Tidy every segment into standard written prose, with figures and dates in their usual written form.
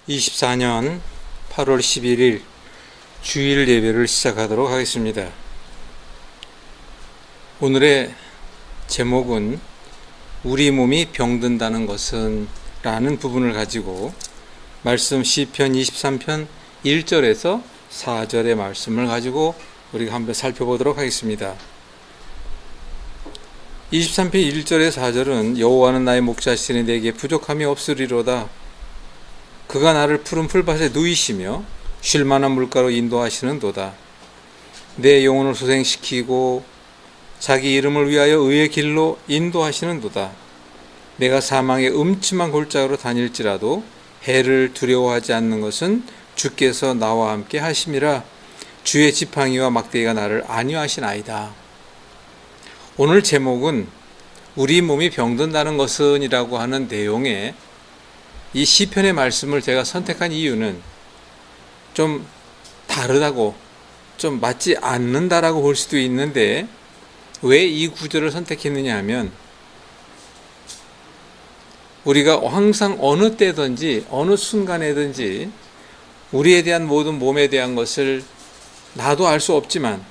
2024년 8월 11일 주일 예배를 시작하도록 하겠습니다. 오늘의 제목은 우리 몸이 병든다는 것은 라는 부분을 가지고 말씀 시편 23편 1절에서 4절의 말씀을 가지고 우리가 한번 살펴보도록 하겠습니다. 23편 1절에 4절은 여호와는 나의 목자시니 내게 부족함이 없으리로다. 그가 나를 푸른 풀밭에 누이시며 쉴만한 물가로 인도하시는도다. 내 영혼을 소생시키고 자기 이름을 위하여 의의 길로 인도하시는도다. 내가 사망의 음침한 골짜기로 다닐지라도 해를 두려워하지 않는 것은 주께서 나와 함께 하심이라. 주의 지팡이와 막대기가 나를 안위하시나이다. 오늘 제목은 우리 몸이 병든다는 것은 이라고 하는 내용의 이 시편의 말씀을 제가 선택한 이유는 좀 다르다고, 좀 맞지 않는다라고 볼 수도 있는데, 왜 이 구절을 선택했느냐 하면, 우리가 항상 어느 때든지 어느 순간에든지 우리에 대한 모든 몸에 대한 것을 나도 알 수 없지만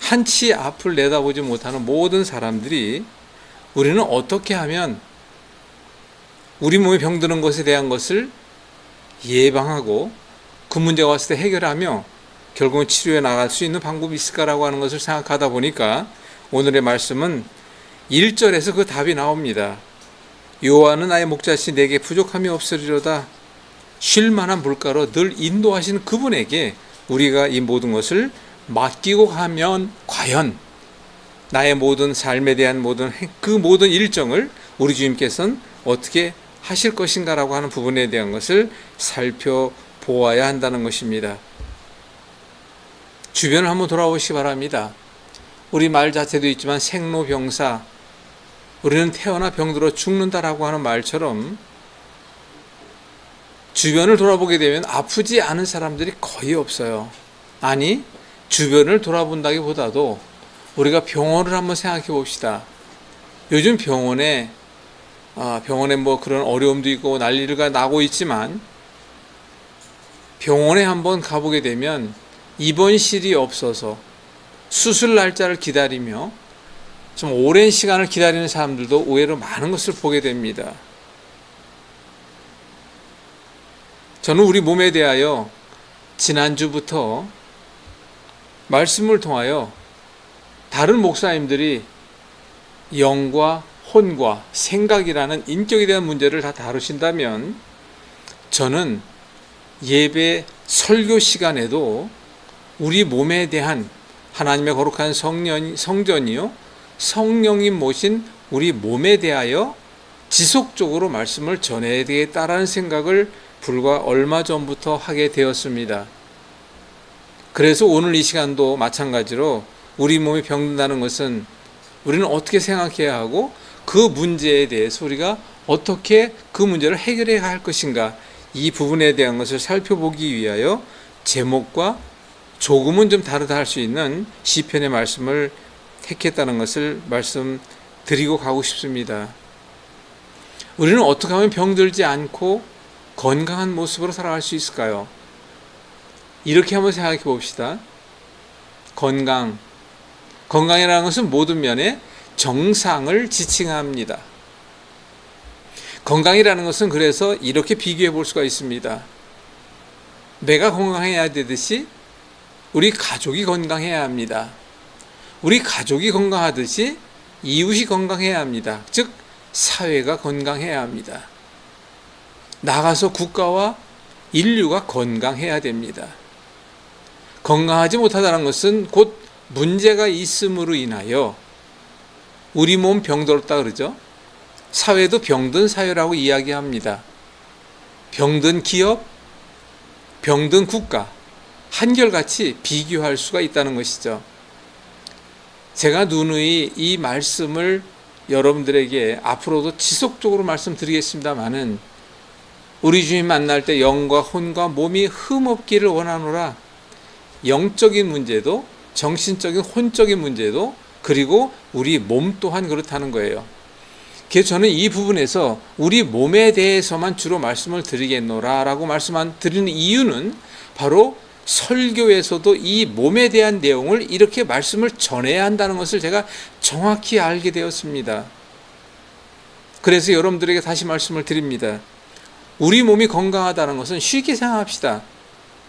한치 앞을 내다보지 못하는 모든 사람들이 우리는 어떻게 하면 우리 몸에 병드는 것에 대한 것을 예방하고 그 문제가 왔을 때 해결하며 결국은 치료해 나갈 수 있는 방법이 있을까라고 하는 것을 생각하다 보니까 오늘의 말씀은 1절에서 그 답이 나옵니다. 여호와는 나의 목자시니 내게 부족함이 없으리로다. 쉴만한 물가로 늘 인도하시는 그분에게 우리가 이 모든 것을 맡기고 가면 과연 나의 모든 삶에 대한 그 모든 일정을 우리 주님께서는 어떻게 하실 것인가라고 하는 부분에 대한 것을 살펴보아야 한다는 것입니다. 주변을 한번 돌아보시기 바랍니다. 우리 말 자체도 있지만 생로병사, 우리는 태어나 병들어 죽는다라고 하는 말처럼 주변을 돌아보게 되면 아프지 않은 사람들이 거의 없어요. 아니, 주변을 돌아본다기보다도 우리가 병원을 한번 생각해 봅시다. 요즘 병원에 뭐 그런 어려움도 있고 난리가 나고 있지만 병원에 한번 가보게 되면 입원실이 없어서 수술 날짜를 기다리며 좀 오랜 시간을 기다리는 사람들도 의외로 많은 것을 보게 됩니다. 저는 우리 몸에 대하여 지난주부터 말씀을 통하여 다른 목사님들이 영과 혼과 생각이라는 인격에 대한 문제를 다 다루신다면 저는 예배 설교 시간에도 우리 몸에 대한 하나님의 거룩한 성전이요 성령님 모신 우리 몸에 대하여 지속적으로 말씀을 전해야 되겠다라는 생각을 불과 얼마 전부터 하게 되었습니다. 그래서 오늘 이 시간도 마찬가지로 우리 몸이 병든다는 것은 우리는 어떻게 생각해야 하고 그 문제에 대해서 우리가 어떻게 그 문제를 해결해야 할 것인가, 이 부분에 대한 것을 살펴보기 위하여 제목과 조금은 좀 다르다 할 수 있는 시편의 말씀을 택했다는 것을 말씀드리고 가고 싶습니다. 우리는 어떻게 하면 병들지 않고 건강한 모습으로 살아갈 수 있을까요? 이렇게 한번 생각해 봅시다. 건강이라는 것은 모든 면에 정상을 지칭합니다. 건강이라는 것은 그래서 이렇게 비교해 볼 수가 있습니다. 내가 건강해야 되듯이 우리 가족이 건강해야 합니다. 우리 가족이 건강하듯이 이웃이 건강해야 합니다. 즉 사회가 건강해야 합니다. 나가서 국가와 인류가 건강해야 됩니다. 건강하지 못하다는 것은 곧 문제가 있음으로 인하여 우리 몸 병들었다 그러죠. 사회도 병든 사회라고 이야기합니다. 병든 기업, 병든 국가, 한결같이 비교할 수가 있다는 것이죠. 제가 누누이 이 말씀을 여러분들에게 앞으로도 지속적으로 말씀드리겠습니다마는 우리 주님 만날 때 영과 혼과 몸이 흠없기를 원하노라. 영적인 문제도 정신적인 혼적인 문제도 그리고 우리 몸 또한 그렇다는 거예요. 그래서 저는 이 부분에서 우리 몸에 대해서만 주로 말씀을 드리겠노라 라고 드리는 이유는 바로 설교에서도 이 몸에 대한 내용을 이렇게 말씀을 전해야 한다는 것을 제가 정확히 알게 되었습니다. 그래서 여러분들에게 다시 말씀을 드립니다. 우리 몸이 건강하다는 것은 쉽게 생각합시다.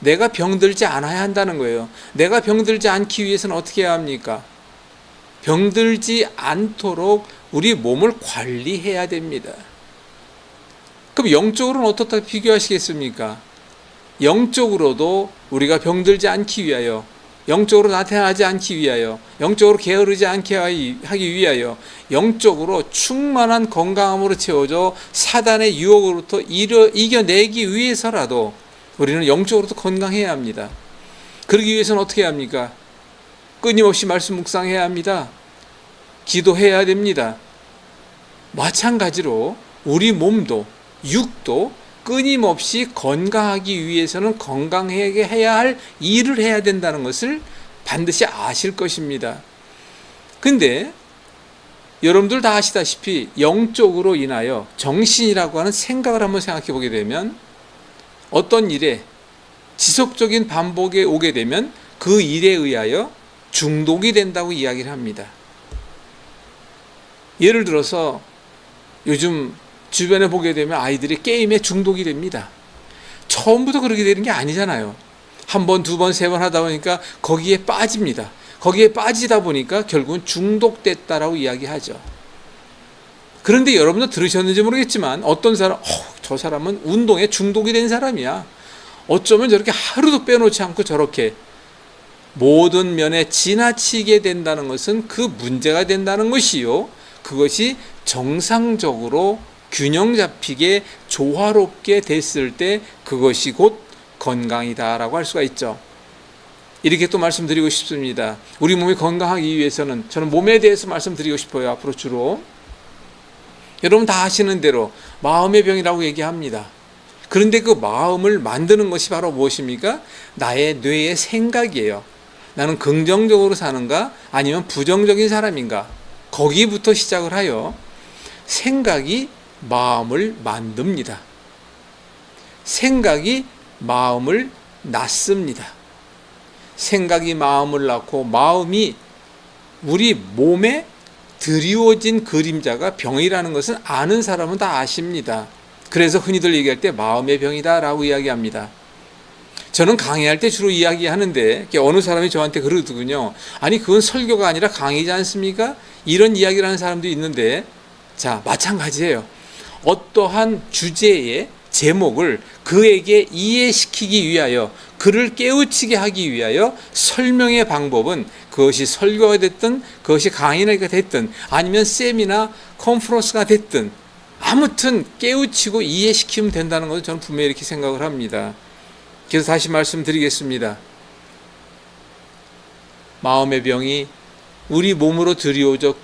내가 병들지 않아야 한다는 거예요. 내가 병들지 않기 위해서는 어떻게 해야 합니까? 병들지 않도록 우리 몸을 관리해야 됩니다. 그럼 영적으로는 어떻게 비교하시겠습니까? 영적으로도 우리가 병들지 않기 위하여, 영적으로 나타나지 않기 위하여, 영적으로 게으르지 않게 하기 위하여 영적으로 충만한 건강함으로 채워져 사단의 유혹으로부터 이겨내기 위해서라도 우리는 영적으로도 건강해야 합니다. 그러기 위해서는 어떻게 해야 합니까? 끊임없이 말씀 묵상해야 합니다. 기도해야 됩니다. 마찬가지로 우리 몸도 육도 끊임없이 건강하기 위해서는 건강하게 해야 할 일을 해야 된다는 것을 반드시 아실 것입니다. 근데 여러분들 다 아시다시피 영적으로 인하여 정신이라고 하는 생각을 한번 생각해 보게 되면 어떤 일에 지속적인 반복에 오게 되면 그 일에 의하여 중독이 된다고 이야기를 합니다. 예를 들어서 요즘 주변에 보게 되면 아이들이 게임에 중독이 됩니다. 처음부터 그렇게 되는 게 아니잖아요. 한 번, 두 번, 세 번 하다 보니까 거기에 빠집니다. 거기에 빠지다 보니까 결국은 중독됐다라고 이야기하죠. 그런데 여러분도 들으셨는지 모르겠지만 어떤 사람, 저 사람은 운동에 중독이 된 사람이야. 어쩌면 저렇게 하루도 빼놓지 않고 저렇게 모든 면에 지나치게 된다는 것은 그 문제가 된다는 것이요. 그것이 정상적으로 균형 잡히게 조화롭게 됐을 때 그것이 곧 건강이다라고 할 수가 있죠. 이렇게 또 말씀드리고 싶습니다. 우리 몸이 건강하기 위해서는 저는 몸에 대해서 말씀드리고 싶어요. 앞으로 주로. 여러분 다 아시는 대로 마음의 병이라고 얘기합니다. 그런데 그 마음을 만드는 것이 바로 무엇입니까? 나의 뇌의 생각이에요. 나는 긍정적으로 사는가 아니면 부정적인 사람인가? 거기부터 시작을 하여 생각이 마음을 만듭니다. 생각이 마음을 낳습니다. 생각이 마음을 낳고 마음이 우리 몸에 드리워진 그림자가 병이라는 것은 아는 사람은 다 아십니다. 그래서 흔히들 얘기할 때 마음의 병이다 라고 이야기합니다. 저는 강의할 때 주로 이야기하는데 어느 사람이 저한테 그러더군요. 아니 그건 설교가 아니라 강의지 않습니까? 이런 이야기를 하는 사람도 있는데 자 마찬가지예요. 어떠한 주제의 제목을 그에게 이해시키기 위하여 그를 깨우치게 하기 위하여 설명의 방법은 그것이 설교가 됐든 그것이 강의가 됐든 아니면 세미나 컨퍼런스가 됐든 아무튼 깨우치고 이해시키면 된다는 것을 저는 분명히 이렇게 생각을 합니다. 그래서 다시 말씀드리겠습니다. 마음의 병이 우리 몸으로 드리워져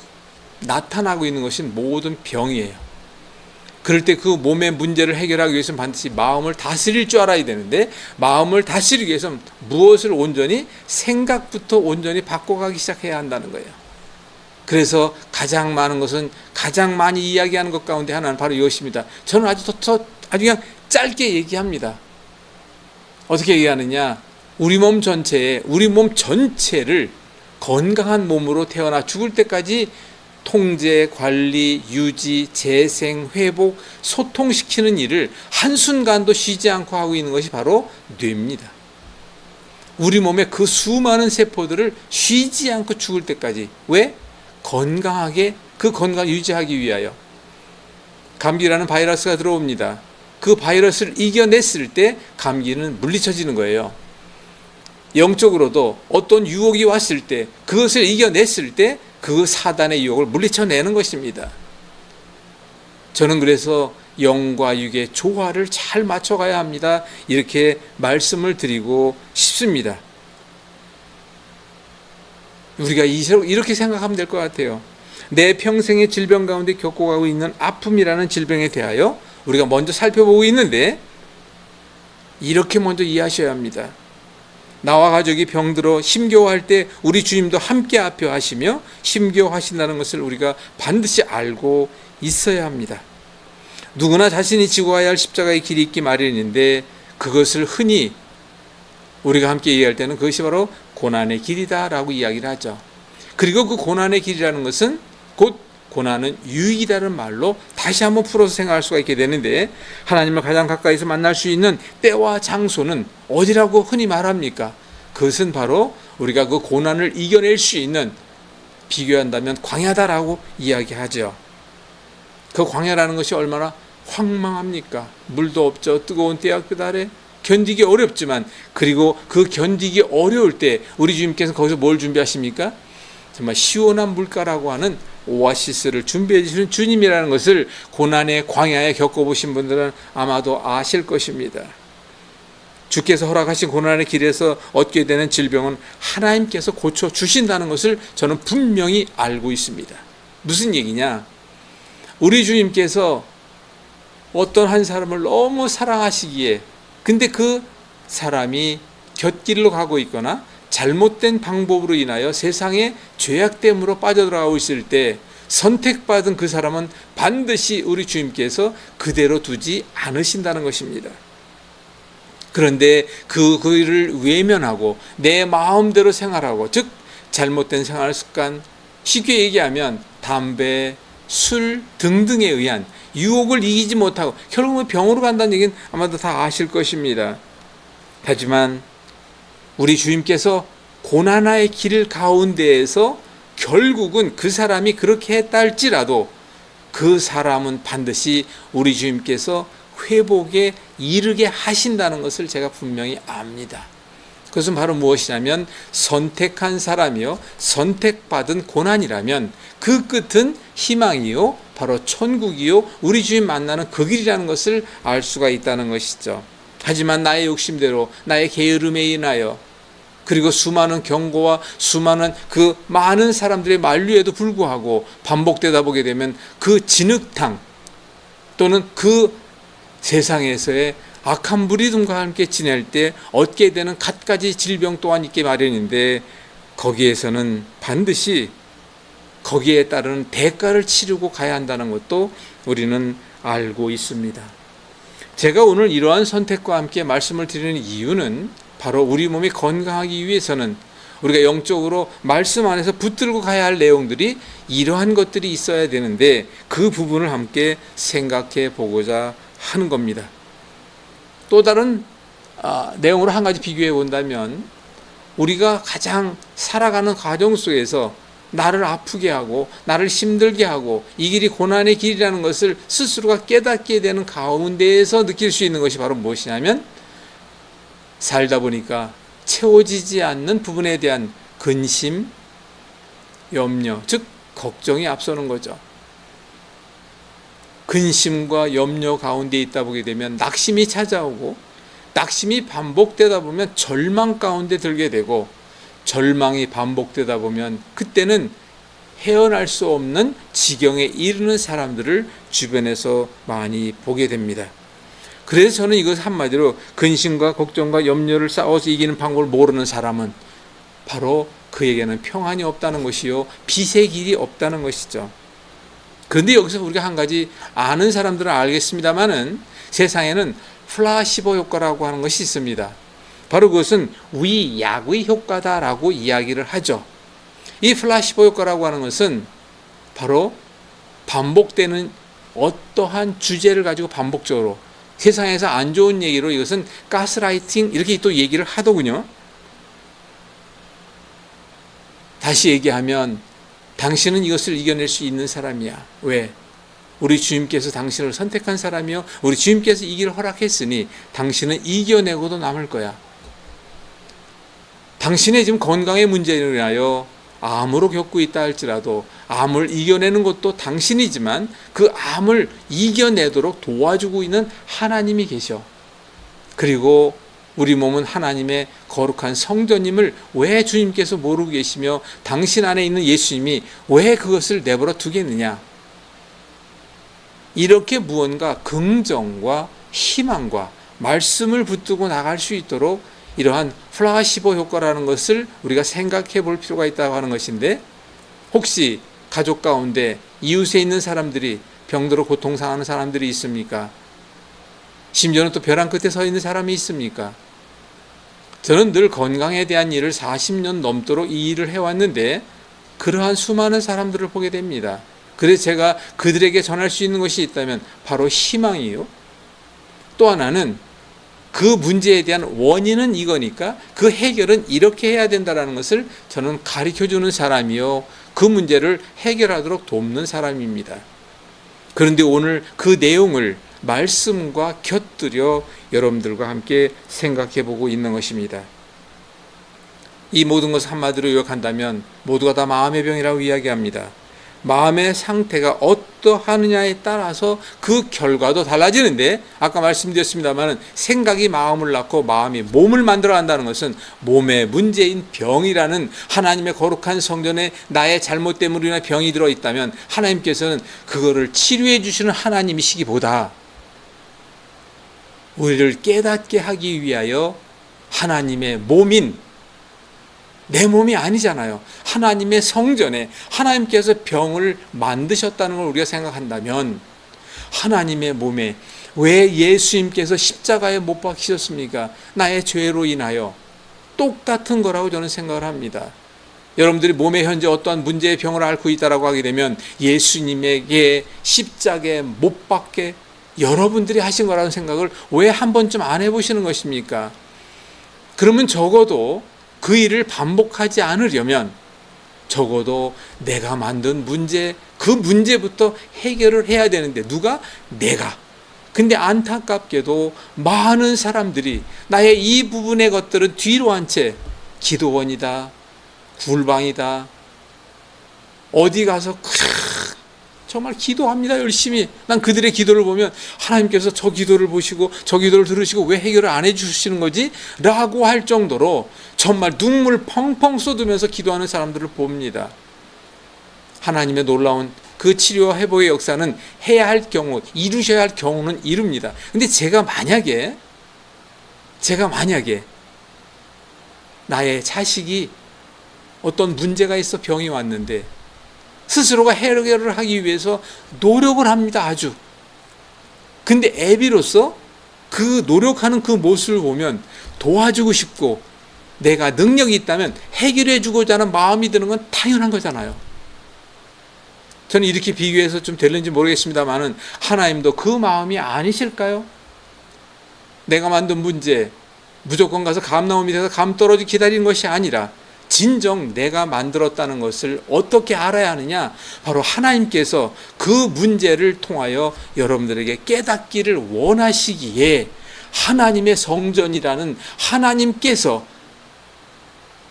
나타나고 있는 것은 모든 병이에요. 그럴 때 그 몸의 문제를 해결하기 위해서는 반드시 마음을 다스릴 줄 알아야 되는데 마음을 다스리기 위해서는 무엇을 온전히 생각부터 온전히 바꿔가기 시작해야 한다는 거예요. 그래서 가장 많은 것은 가장 많이 이야기하는 것 가운데 하나는 바로 이것입니다. 저는 아주 그냥 짧게 얘기합니다. 어떻게 얘기하느냐? 우리 몸 전체를 건강한 몸으로 태어나 죽을 때까지 통제, 관리, 유지, 재생, 회복, 소통시키는 일을 한순간도 쉬지 않고 하고 있는 것이 바로 뇌입니다. 우리 몸의 그 수많은 세포들을 쉬지 않고 죽을 때까지 왜? 건강하게 그 건강을 유지하기 위하여. 감기라는 바이러스가 들어옵니다. 그 바이러스를 이겨냈을 때 감기는 물리쳐지는 거예요. 영적으로도 어떤 유혹이 왔을 때 그것을 이겨냈을 때 그 사단의 유혹을 물리쳐내는 것입니다. 저는 그래서 영과 육의 조화를 잘 맞춰가야 합니다. 이렇게 말씀을 드리고 싶습니다. 우리가 이렇게 생각하면 될 것 같아요. 내 평생의 질병 가운데 겪어가고 있는 아픔이라는 질병에 대하여 우리가 먼저 살펴보고 있는데 이렇게 먼저 이해하셔야 합니다. 나와 가족이 병들어 심교할 때 우리 주님도 함께 앞에 하시며 심교하신다는 것을 우리가 반드시 알고 있어야 합니다. 누구나 자신이 지고 가야 할 십자가의 길이 있기 마련인데 그것을 흔히 우리가 함께 얘기할 때는 그것이 바로 고난의 길이다라고 이야기를 하죠. 그리고 그 고난의 길이라는 것은 곧 고난은 유익이라는 말로 다시 한번 풀어서 생각할 수가 있게 되는데, 하나님을 가장 가까이서 만날 수 있는 때와 장소는 어디라고 흔히 말합니까? 그것은 바로 우리가 그 고난을 이겨낼 수 있는, 비교한다면 광야다라고 이야기하죠. 그 광야라는 것이 얼마나 황망합니까? 물도 없죠. 뜨거운 태양빛 아래 견디기 어렵지만, 그리고 그 견디기 어려울 때 우리 주님께서 거기서 뭘 준비하십니까? 정말 시원한 물가라고 하는 오아시스를 준비해 주시는 주님이라는 것을 고난의 광야에 겪어보신 분들은 아마도 아실 것입니다. 주께서 허락하신 고난의 길에서 얻게 되는 질병은 하나님께서 고쳐주신다는 것을 저는 분명히 알고 있습니다. 무슨 얘기냐? 우리 주님께서 어떤 한 사람을 너무 사랑하시기에, 근데 그 사람이 곁길로 가고 있거나 잘못된 방법으로 인하여 세상의 죄악됨으로 빠져들어가고 있을 때 선택받은 그 사람은 반드시 우리 주님께서 그대로 두지 않으신다는 것입니다. 그런데 그를 외면하고 내 마음대로 생활하고, 즉 잘못된 생활 습관, 쉽게 얘기하면 담배, 술 등등에 의한 유혹을 이기지 못하고 결국은 병으로 간다는 얘기는 아마도 다 아실 것입니다. 하지만 우리 주님께서 고난의 길 가운데에서 결국은 그 사람이 그렇게 했다 할지라도 그 사람은 반드시 우리 주님께서 회복에 이르게 하신다는 것을 제가 분명히 압니다. 그것은 바로 무엇이냐면, 선택한 사람이요, 선택받은 고난이라면 그 끝은 희망이요, 바로 천국이요, 우리 주님 만나는 그 길이라는 것을 알 수가 있다는 것이죠. 하지만 나의 욕심대로, 나의 게으름에 인하여, 그리고 수많은 경고와 수많은 그 많은 사람들의 만류에도 불구하고 반복되다 보게 되면 그 진흙탕 또는 그 세상에서의 악한 무리들과 함께 지낼 때 얻게 되는 갖가지 질병 또한 있게 마련인데, 거기에서는 반드시 거기에 따르는 대가를 치르고 가야 한다는 것도 우리는 알고 있습니다. 제가 오늘 이러한 선택과 함께 말씀을 드리는 이유는 바로 우리 몸이 건강하기 위해서는 우리가 영적으로 말씀 안에서 붙들고 가야 할 내용들이 이러한 것들이 있어야 되는데, 그 부분을 함께 생각해 보고자 하는 겁니다. 또 다른 내용으로 한 가지 비교해 본다면, 우리가 가장 살아가는 과정 속에서 나를 아프게 하고 나를 힘들게 하고 이 길이 고난의 길이라는 것을 스스로가 깨닫게 되는 가운데에서 느낄 수 있는 것이 바로 무엇이냐면, 살다 보니까 채워지지 않는 부분에 대한 근심, 염려, 즉 걱정이 앞서는 거죠. 근심과 염려 가운데 있다 보게 되면 낙심이 찾아오고, 낙심이 반복되다 보면 절망 가운데 들게 되고, 절망이 반복되다 보면 그때는 헤어날 수 없는 지경에 이르는 사람들을 주변에서 많이 보게 됩니다. 그래서 저는 이것 한마디로, 근심과 걱정과 염려를 싸워서 이기는 방법을 모르는 사람은 바로 그에게는 평안이 없다는 것이요, 빛의 길이 없다는 것이죠. 그런데 여기서 우리가 한 가지 아는 사람들은 알겠습니다만은, 세상에는 플라시보 효과라고 하는 것이 있습니다. 바로 그것은 위약의 효과다라고 이야기를 하죠. 이 플라시보 효과라고 하는 것은 바로 반복되는 어떠한 주제를 가지고 반복적으로 세상에서 안 좋은 얘기로, 이것은 가스라이팅 이렇게 또 얘기를 하더군요. 다시 얘기하면 당신은 이것을 이겨낼 수 있는 사람이야. 왜? 우리 주님께서 당신을 선택한 사람이요, 우리 주님께서 이 길을 허락했으니 당신은 이겨내고도 남을 거야. 당신의 지금 건강의 문제로 인하여 암으로 겪고 있다 할지라도 암을 이겨내는 것도 당신이지만 그 암을 이겨내도록 도와주고 있는 하나님이 계셔. 그리고 우리 몸은 하나님의 거룩한 성전임을 왜 주님께서 모르고 계시며 당신 안에 있는 예수님이 왜 그것을 내버려 두겠느냐. 이렇게 무언가 긍정과 희망과 말씀을 붙들고 나갈 수 있도록 이러한 플라시보 효과라는 것을 우리가 생각해 볼 필요가 있다고 하는 것인데, 혹시 가족 가운데 이웃에 있는 사람들이 병들어 고통상하는 사람들이 있습니까? 심지어는 또 벼랑 끝에 서 있는 사람이 있습니까? 저는 늘 건강에 대한 일을 40년 넘도록 이 일을 해왔는데 그러한 수많은 사람들을 보게 됩니다. 그래서 제가 그들에게 전할 수 있는 것이 있다면 바로 희망이요. 또 하나는 그 문제에 대한 원인은 이거니까 그 해결은 이렇게 해야 된다는 것을 저는 가르쳐주는 사람이요. 그 문제를 해결하도록 돕는 사람입니다. 그런데 오늘 그 내용을 말씀과 곁들여 여러분들과 함께 생각해 보고 있는 것입니다. 이 모든 것을 한마디로 요약한다면 모두가 다 마음의 병이라고 이야기합니다. 마음의 상태가 어떠하느냐에 따라서 그 결과도 달라지는데, 아까 말씀드렸습니다만 생각이 마음을 낳고 마음이 몸을 만들어 간다는 것은 몸의 문제인 병이라는 하나님의 거룩한 성전에 나의 잘못 때문이나 병이 들어있다면 하나님께서는 그거를 치료해 주시는 하나님이시기보다 우리를 깨닫게 하기 위하여 하나님의 몸인, 내 몸이 아니잖아요. 하나님의 성전에 하나님께서 병을 만드셨다는 걸 우리가 생각한다면 하나님의 몸에 왜 예수님께서 십자가에 못 박히셨습니까? 나의 죄로 인하여. 똑같은 거라고 저는 생각을 합니다. 여러분들이 몸에 현재 어떠한 문제의 병을 앓고 있다고 하게 되면 예수님에게 십자가에 못 박게 여러분들이 하신 거라는 생각을 왜 한 번쯤 안 해보시는 것입니까? 그러면 적어도 그 일을 반복하지 않으려면 적어도 내가 만든 문제, 그 문제부터 해결을 해야 되는데 누가? 내가. 근데 안타깝게도 많은 사람들이 나의 이 부분의 것들은 뒤로 한 채 기도원이다, 굴방이다, 어디 가서 정말 기도합니다, 열심히. 난 그들의 기도를 보면 하나님께서 저 기도를 보시고 저 기도를 들으시고 왜 해결을 안 해주시는 거지? 라고 할 정도로 정말 눈물 펑펑 쏟으면서 기도하는 사람들을 봅니다. 하나님의 놀라운 그 치료와 회복의 역사는 해야 할 경우, 이루셔야 할 경우는 이룹니다. 근데 제가 만약에 나의 자식이 어떤 문제가 있어 병이 왔는데 스스로가 해결을 하기 위해서 노력을 합니다, 아주. 근데 애비로서 그 노력하는 그 모습을 보면 도와주고 싶고 내가 능력이 있다면 해결해 주고자 하는 마음이 드는 건 당연한 거잖아요. 저는 이렇게 비교해서 좀 되는지 모르겠습니다만은 하나님도 그 마음이 아니실까요? 내가 만든 문제 무조건 가서 감나무 밑에서 감 떨어지 기다리는 것이 아니라 진정 내가 만들었다는 것을 어떻게 알아야 하느냐? 바로 하나님께서 그 문제를 통하여 여러분들에게 깨닫기를 원하시기에 하나님의 성전이라는 하나님께서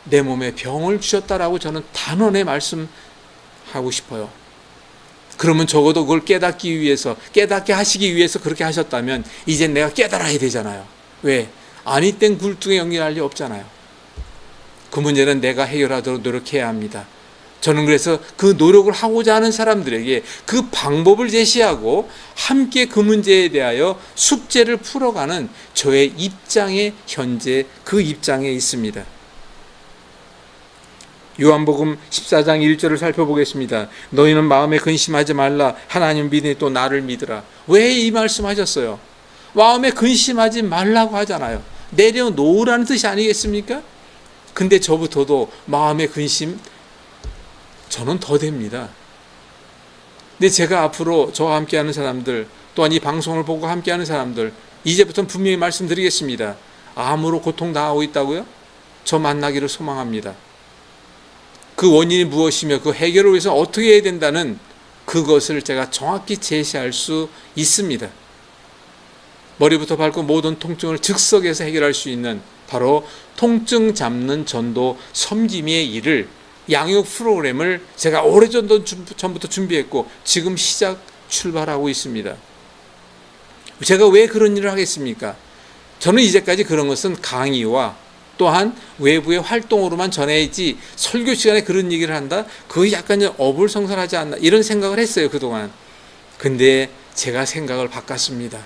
내 몸에 병을 주셨다라고 저는 단언에 말씀하고 싶어요. 그러면 적어도 그걸 깨닫게 하시기 위해서 그렇게 하셨다면 이제 내가 깨달아야 되잖아요. 왜? 아니 땐 굴뚝에 연결할 리 없잖아요. 그 문제는 내가 해결하도록 노력해야 합니다. 저는 그래서 그 노력을 하고자 하는 사람들에게 그 방법을 제시하고 함께 그 문제에 대하여 숙제를 풀어가는 저의 입장에 현재 그 입장에 있습니다. 요한복음 14장 1절을 살펴보겠습니다. 너희는 마음에 근심하지 말라. 하나님 믿으니 또 나를 믿으라. 왜 이 말씀하셨어요? 마음에 근심하지 말라고 하잖아요. 내려놓으라는 뜻이 아니겠습니까? 근데 저부터도 마음의 근심 저는 더 됩니다. 근데 제가 앞으로 저와 함께하는 사람들 또한 이 방송을 보고 함께하는 사람들 이제부터는 분명히 말씀드리겠습니다. 암으로 고통당하고 있다고요? 저 만나기를 소망합니다. 그 원인이 무엇이며 그 해결을 위해서 어떻게 해야 된다는 그것을 제가 정확히 제시할 수 있습니다. 머리부터 발끝 모든 통증을 즉석에서 해결할 수 있는 바로 통증 잡는 전도 섬김의 일을 양육 프로그램을 제가 오래전부터 준비했고 지금 출발하고 있습니다. 제가 왜 그런 일을 하겠습니까? 저는 이제까지 그런 것은 강의와 또한 외부의 활동으로만 전해야지 설교 시간에 그런 얘기를 한다? 그거 약간 어불성설하지 않나 이런 생각을 했어요, 그동안. 근데 제가 생각을 바꿨습니다.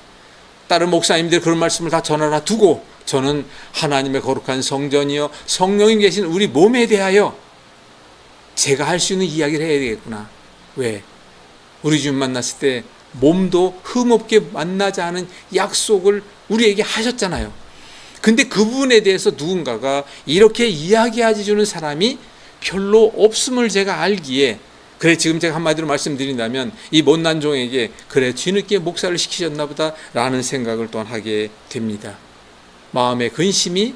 다른 목사님들 그런 말씀을 다 전하나 두고 저는 하나님의 거룩한 성전이요 성령님 계신 우리 몸에 대하여 제가 할 수 있는 이야기를 해야 되겠구나. 왜? 우리 주님 만났을 때 몸도 흠없게 만나자 하는 약속을 우리에게 하셨잖아요. 근데 그 부분에 대해서 누군가가 이렇게 이야기해 주는 사람이 별로 없음을 제가 알기에, 그래 지금 제가 한마디로 말씀드린다면 이 못난 종에게 그래 뒤늦게 목사를 시키셨나 보다 라는 생각을 또한 하게 됩니다. 마음의 근심이,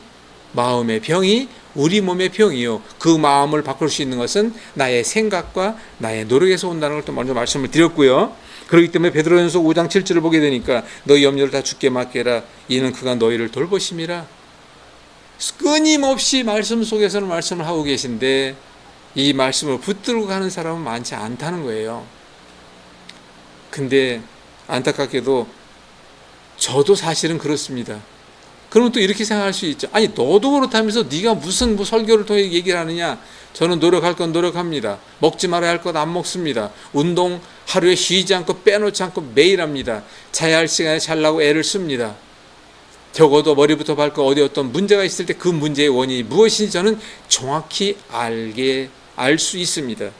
마음의 병이 우리 몸의 병이요, 그 마음을 바꿀 수 있는 것은 나의 생각과 나의 노력에서 온다는 걸 또 먼저 말씀을 드렸고요. 그렇기 때문에 베드로전서 5장 7절을 보게 되니까 너희 염려를 다 주께 맡겨라, 이는 그가 너희를 돌보심이라. 끊임없이 말씀 속에서는 말씀을 하고 계신데 이 말씀을 붙들고 가는 사람은 많지 않다는 거예요. 근데 안타깝게도 저도 사실은 그렇습니다. 그러면 또 이렇게 생각할 수 있죠. 아니 너도 그렇다면서 네가 무슨 설교를 통해 얘기를 하느냐. 저는 노력할 건 노력합니다. 먹지 말아야 할 것 안 먹습니다. 운동 하루에 쉬지 않고 빼놓지 않고 매일 합니다. 자야 할 시간에 자려고 애를 씁니다. 적어도 머리부터 발끝 어디 어떤 문제가 있을 때 그 문제의 원인이 무엇인지 저는 정확히 알 수 있습니다.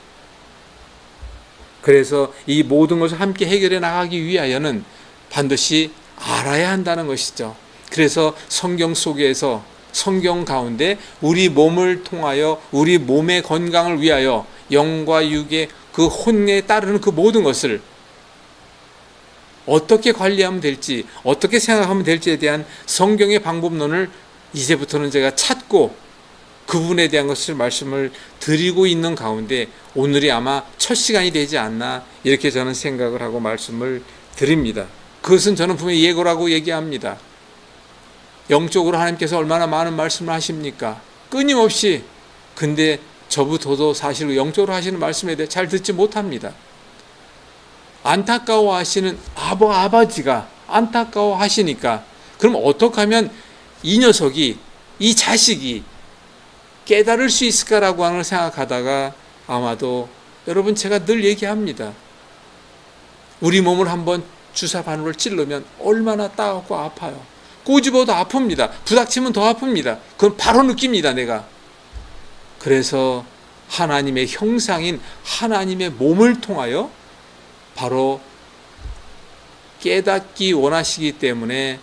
그래서 이 모든 것을 함께 해결해 나가기 위하여는 반드시 알아야 한다는 것이죠. 그래서 성경 속에서, 성경 가운데 우리 몸을 통하여 우리 몸의 건강을 위하여 영과 육의 그 혼에 따르는 그 모든 것을 어떻게 관리하면 될지, 어떻게 생각하면 될지에 대한 성경의 방법론을 이제부터는 제가 찾고 그 부분에 대한 것을 말씀을 드리고 있는 가운데 오늘이 아마 첫 시간이 되지 않나, 이렇게 저는 생각을 하고 말씀을 드립니다. 그것은 저는 분명히 예고라고 얘기합니다. 영적으로 하나님께서 얼마나 많은 말씀을 하십니까? 끊임없이. 근데 저부터도 사실 영적으로 하시는 말씀에 대해 잘 듣지 못합니다. 안타까워하시는 아버지가 안타까워하시니까 그럼 어떻게 하면 이 녀석이, 이 자식이 깨달을 수 있을까라고 하는 걸 생각하다가 아마도 여러분 제가 늘 얘기합니다. 우리 몸을 한번 주사 바늘을 찔르면 얼마나 따갑고 아파요. 꼬집어도 아픕니다. 부닥치면 더 아픕니다. 그건 바로 느낍니다, 내가. 그래서 하나님의 형상인 하나님의 몸을 통하여 바로 깨닫기 원하시기 때문에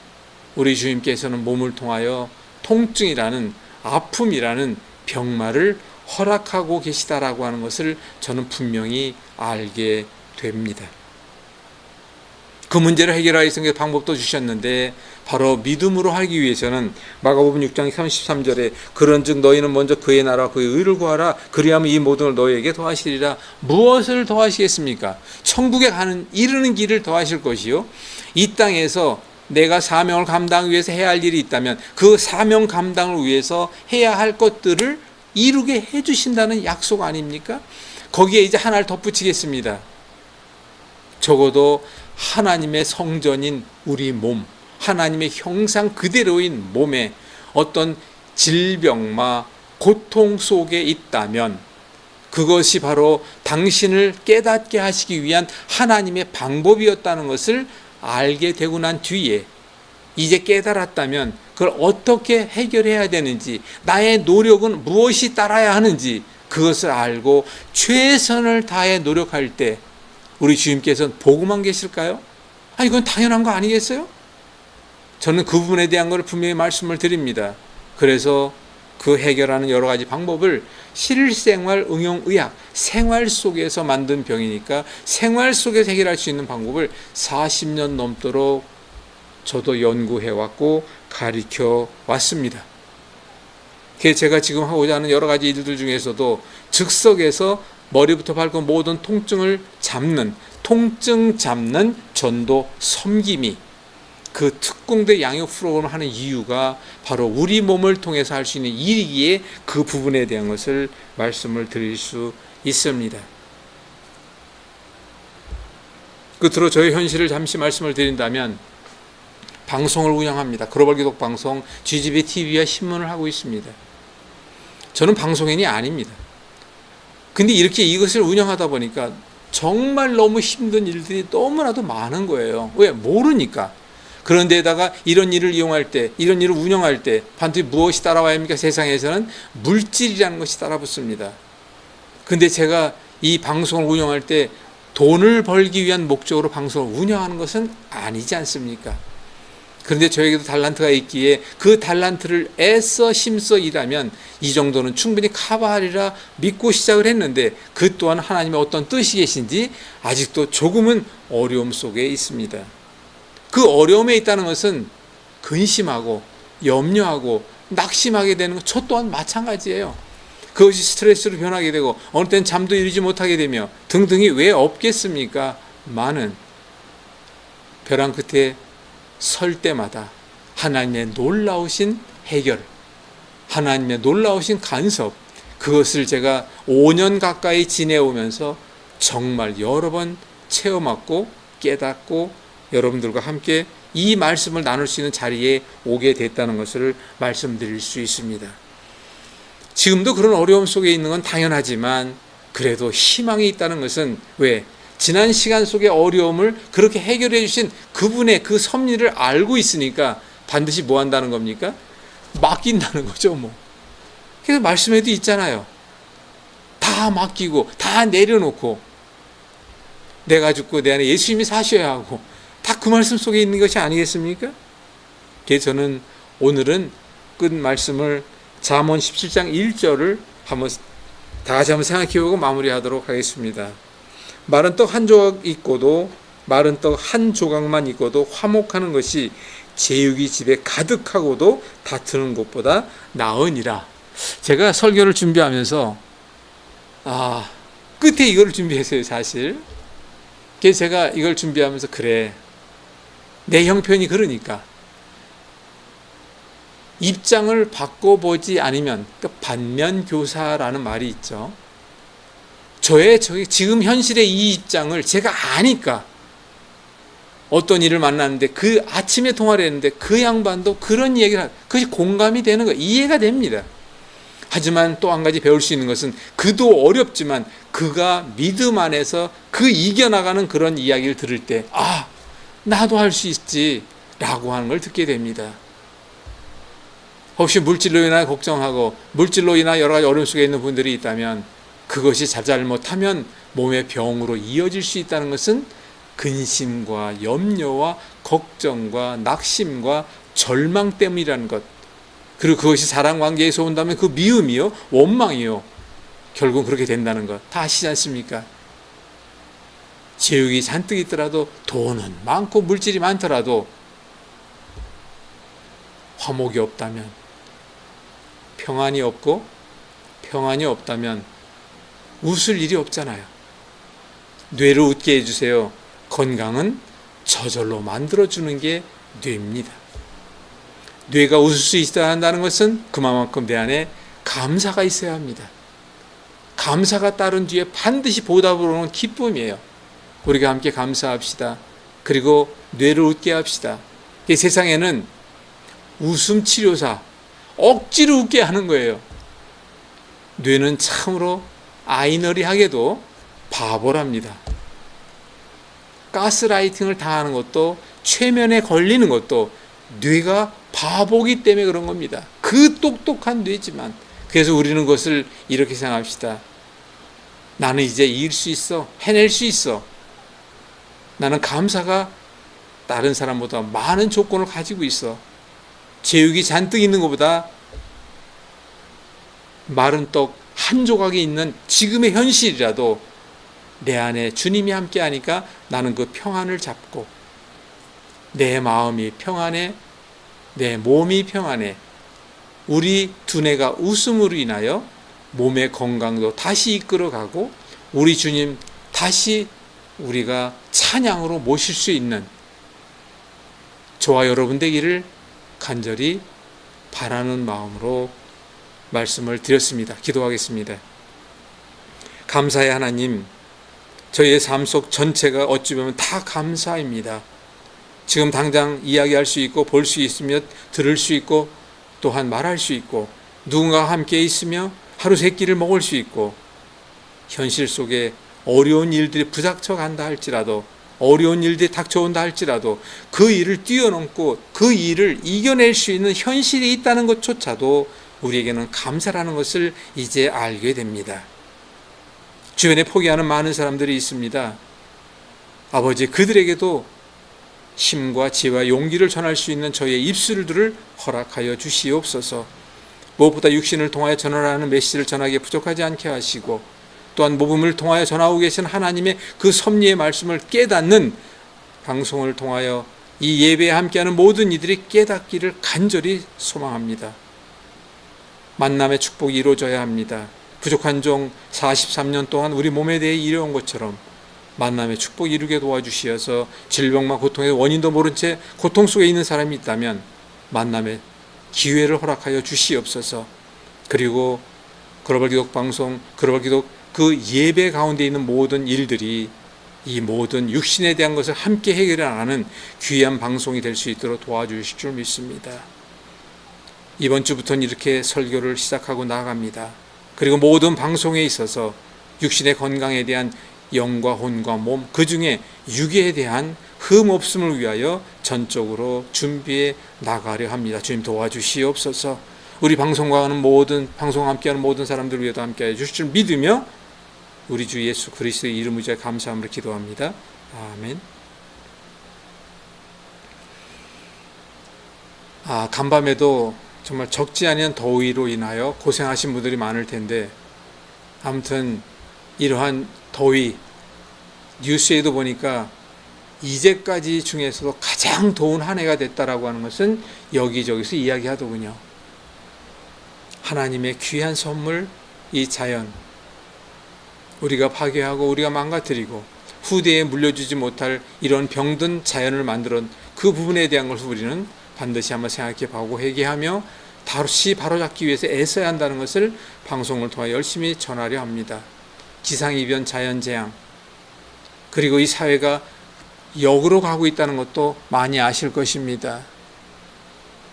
우리 주님께서는 몸을 통하여 통증이라는, 아픔이라는 병마를 허락하고 계시다라고 하는 것을 저는 분명히 알게 됩니다. 그 문제를 해결하기 위해서 방법도 주셨는데 바로 믿음으로 하기 위해서는 마가복음 6장 33절에 그런즉 너희는 먼저 그의 나라와 그의 의를 구하라, 그리하면 이 모든 걸 너희에게 더하시리라. 무엇을 더하시겠습니까? 천국에 이르는 길을 더하실 것이요, 이 땅에서 내가 사명을 감당하기 위해서 해야 할 일이 있다면 그 사명 감당을 위해서 해야 할 것들을 이루게 해주신다는 약속 아닙니까? 거기에 이제 하나를 덧붙이겠습니다. 적어도 하나님의 성전인 우리 몸, 하나님의 형상 그대로인 몸에 어떤 질병마, 고통 속에 있다면 그것이 바로 당신을 깨닫게 하시기 위한 하나님의 방법이었다는 것을 알게 되고 난 뒤에 이제 깨달았다면 그걸 어떻게 해결해야 되는지, 나의 노력은 무엇이 따라야 하는지 그것을 알고 최선을 다해 노력할 때 우리 주님께서는 보고만 계실까요? 이건 당연한 거 아니겠어요? 저는 그 부분에 대한 걸 분명히 말씀을 드립니다. 그래서 그 해결하는 여러 가지 방법을 실생활 응용의학, 생활 속에서 만든 병이니까 생활 속에서 해결할 수 있는 방법을 40년 넘도록 저도 연구해왔고 가르쳐 왔습니다. 제가 지금 하고자 하는 여러 가지 일들 중에서도 즉석에서 머리부터 발끝 모든 통증을 잡는, 통증 잡는 전도 섬김이 그 특공대 양육 프로그램을 하는 이유가 바로 우리 몸을 통해서 할 수 있는 일이기에 그 부분에 대한 것을 말씀을 드릴 수 있습니다. 끝으로 저의 현실을 잠시 말씀을 드린다면 방송을 운영합니다. 글로벌 기독 방송, GGB TV와 신문을 하고 있습니다. 저는 방송인이 아닙니다. 근데 이렇게 이것을 운영하다 보니까 정말 너무 힘든 일들이 너무나도 많은 거예요. 왜? 모르니까. 그런데다가 이런 일을 이용할 때, 이런 일을 운영할 때 반드시 무엇이 따라와야 합니까? 세상에서는 물질이라는 것이 따라붙습니다. 근데 제가 이 방송을 운영할 때 돈을 벌기 위한 목적으로 방송을 운영하는 것은 아니지 않습니까? 그런데 저에게도 달란트가 있기에 그 달란트를 애써 힘써 일하면 이 정도는 충분히 커버하리라 믿고 시작을 했는데, 그 또한 하나님의 어떤 뜻이 계신지 아직도 조금은 어려움 속에 있습니다. 그 어려움에 있다는 것은 근심하고 염려하고 낙심하게 되는 것, 저 또한 마찬가지예요. 그것이 스트레스로 변하게 되고 어느 때는 잠도 이루지 못하게 되며 등등이 왜 없겠습니까? 많은 벼랑 끝에 설 때마다 하나님의 놀라우신 해결, 하나님의 놀라우신 간섭, 그것을 제가 5년 가까이 지내오면서 정말 여러 번 체험하고 깨닫고 여러분들과 함께 이 말씀을 나눌 수 있는 자리에 오게 됐다는 것을 말씀드릴 수 있습니다. 지금도 그런 어려움 속에 있는 건 당연하지만 그래도 희망이 있다는 것은, 왜? 지난 시간 속의 어려움을 그렇게 해결해 주신 그분의 그 섭리를 알고 있으니까 반드시 뭐 한다는 겁니까? 맡긴다는 거죠, 뭐. 그래서 말씀에도 있잖아요. 다 맡기고 다 내려놓고 내가 죽고 내 안에 예수님이 사셔야 하고, 다 그 말씀 속에 있는 것이 아니겠습니까? 그래서 저는 오늘은 끝 말씀을 잠언 17장 1절을 한번 다 같이 한번 생각해보고 마무리하도록 하겠습니다. 마른 떡 한 조각 있고도, 마른 떡 한 조각만 있고도 화목하는 것이 제육이 집에 가득하고도 다투는 것보다 나으니라. 제가 설교를 준비하면서 끝에 이걸 준비했어요, 사실. 그래서 제가 이걸 준비하면서, 그래, 내 형편이 그러니까 입장을 바꿔보지 않으면, 그러니까 반면교사라는 말이 있죠. 저의 지금 현실의 이 입장을 제가 아니까, 어떤 일을 만났는데 그 아침에 통화를 했는데 그 양반도 그런 얘기를 그것이 공감이 되는 거예요. 이해가 됩니다. 하지만 또 한 가지 배울 수 있는 것은, 그도 어렵지만 그가 믿음 안에서 그 이겨나가는 그런 이야기를 들을 때, 나도 할 수 있지 라고 하는 걸 듣게 됩니다. 혹시 물질로 인하 걱정하고 물질로 인하 여러 가지 어려움 속에 있는 분들이 있다면, 그것이 잘못하면 몸의 병으로 이어질 수 있다는 것은 근심과 염려와 걱정과 낙심과 절망 때문이라는 것, 그리고 그것이 사랑관계에서 온다면 그 미움이요, 원망이요, 결국 그렇게 된다는 것 다 아시지 않습니까? 제육이 잔뜩 있더라도, 돈은 많고 물질이 많더라도 화목이 없다면, 평안이 없고 평안이 없다면 웃을 일이 없잖아요. 뇌를 웃게 해주세요. 건강은 저절로 만들어주는 게 뇌입니다. 뇌가 웃을 수 있어야 한다는 것은 그만큼 내 안에 감사가 있어야 합니다. 감사가 따른 뒤에 반드시 보답으로 오는 기쁨이에요. 우리가 함께 감사합시다. 그리고 뇌를 웃게 합시다. 세상에는 웃음 치료사, 억지로 웃게 하는 거예요. 뇌는 참으로 아이러니하게도 바보랍니다. 가스라이팅을 당하는 것도, 최면에 걸리는 것도 뇌가 바보기 때문에 그런 겁니다. 그 똑똑한 뇌지만. 그래서 우리는 그것을 이렇게 생각합시다. 나는 이제 이길 수 있어. 해낼 수 있어. 나는 감사가 다른 사람보다 많은 조건을 가지고 있어. 제육이 잔뜩 있는 것보다 마른 떡 한 조각이 있는 지금의 현실이라도 내 안에 주님이 함께 하니까 나는 그 평안을 잡고, 내 마음이 평안해, 내 몸이 평안해, 우리 두뇌가 웃음으로 인하여 몸의 건강도 다시 이끌어가고, 우리 주님 다시 우리가 찬양으로 모실 수 있는 저와 여러분 되기를 간절히 바라는 마음으로 말씀을 드렸습니다. 기도하겠습니다. 감사의 하나님, 저희의 삶 속 전체가 어찌 보면 다 감사입니다. 지금 당장 이야기할 수 있고 볼 수 있으며 들을 수 있고 또한 말할 수 있고 누군가와 함께 있으며 하루 세 끼를 먹을 수 있고, 현실 속에 어려운 일들이 부닥쳐 간다 할지라도, 어려운 일들이 닥쳐온다 할지라도 그 일을 뛰어넘고 그 일을 이겨낼 수 있는 현실이 있다는 것조차도 우리에게는 감사라는 것을 이제 알게 됩니다. 주변에 포기하는 많은 사람들이 있습니다. 아버지, 그들에게도 힘과 지혜와 용기를 전할 수 있는 저희의 입술들을 허락하여 주시옵소서. 무엇보다 육신을 통하여 전하라는 메시지를 전하기에 부족하지 않게 하시고, 또한 복음을 통하여 전하고 계신 하나님의 그 섭리의 말씀을 깨닫는 방송을 통하여 이 예배에 함께하는 모든 이들이 깨닫기를 간절히 소망합니다. 만남의 축복이 이루어져야 합니다. 부족한 종 43년 동안 우리 몸에 대해 이뤄온 것처럼 만남의 축복 이루게 도와주시어서 질병과 고통의 원인도 모른 채 고통 속에 있는 사람이 있다면 만남의 기회를 허락하여 주시옵소서. 그리고 글로벌 기독 방송, 글로벌 기독 그 예배 가운데 있는 모든 일들이 이 모든 육신에 대한 것을 함께 해결하는 귀한 방송이 될 수 있도록 도와주실 줄 믿습니다. 이번 주부터는 이렇게 설교를 시작하고 나아갑니다. 그리고 모든 방송에 있어서 육신의 건강에 대한 영과 혼과 몸, 그 중에 육에 대한 흠 없음을 위하여 전적으로 준비해 나가려 합니다. 주님 도와주시옵소서. 우리 방송과 하는 모든 방송 함께하는 모든 사람들을 위해도 함께해 주실 줄 믿으며 우리 주 예수 그리스도의 이름을 위해 감사함으로 기도합니다. 아멘. 간밤에도 정말 적지 않은 더위로 인하여 고생하신 분들이 많을 텐데, 아무튼 이러한 더위, 뉴스에도 보니까 이제까지 중에서도 가장 더운 한 해가 됐다라고 하는 것은 여기저기서 이야기하더군요. 하나님의 귀한 선물, 이 자연, 우리가 파괴하고 우리가 망가뜨리고 후대에 물려주지 못할 이런 병든 자연을 만들어 그 부분에 대한 것을 우리는 반드시 한번 생각해 보고 회개하며 다시 바로잡기 위해서 애써야 한다는 것을 방송을 통해 열심히 전하려 합니다. 기상이변, 자연재앙, 그리고 이 사회가 역으로 가고 있다는 것도 많이 아실 것입니다.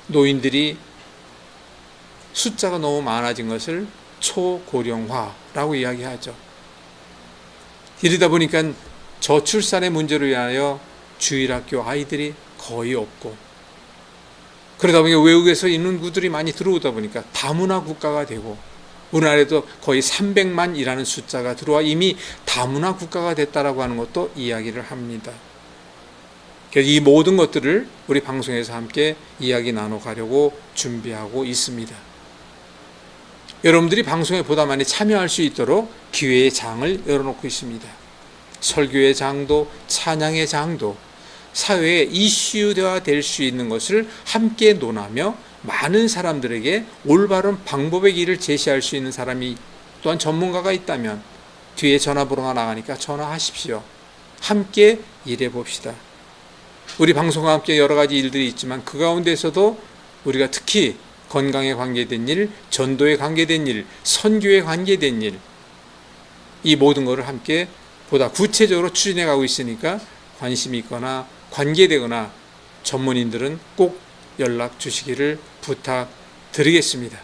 노인들이 숫자가 너무 많아진 것을 초고령화라고 이야기하죠. 이러다 보니까 저출산의 문제로 인하여 주일학교 아이들이 거의 없고, 그러다 보니까 외국에서 인구들이 많이 들어오다 보니까 다문화 국가가 되고, 우리나라에도 거의 300만이라는 숫자가 들어와 이미 다문화 국가가 됐다라고 하는 것도 이야기를 합니다. 그래서 이 모든 것들을 우리 방송에서 함께 이야기 나눠가려고 준비하고 있습니다. 여러분들이 방송에 보다 많이 참여할 수 있도록 기회의 장을 열어놓고 있습니다. 설교의 장도, 찬양의 장도, 사회의 이슈화 될 수 있는 것을 함께 논하며 많은 사람들에게 올바른 방법의 길을 제시할 수 있는 사람이, 또한 전문가가 있다면 뒤에 전화번호가 나가니까 전화하십시오. 함께 일해 봅시다. 우리 방송과 함께 여러 가지 일들이 있지만 그 가운데서도 우리가 특히 건강에 관계된 일, 전도에 관계된 일, 선교에 관계된 일, 이 모든 것을 함께 보다 구체적으로 추진해 가고 있으니까 관심이 있거나 관계되거나 전문인들은 꼭 연락 주시기를 부탁드리겠습니다.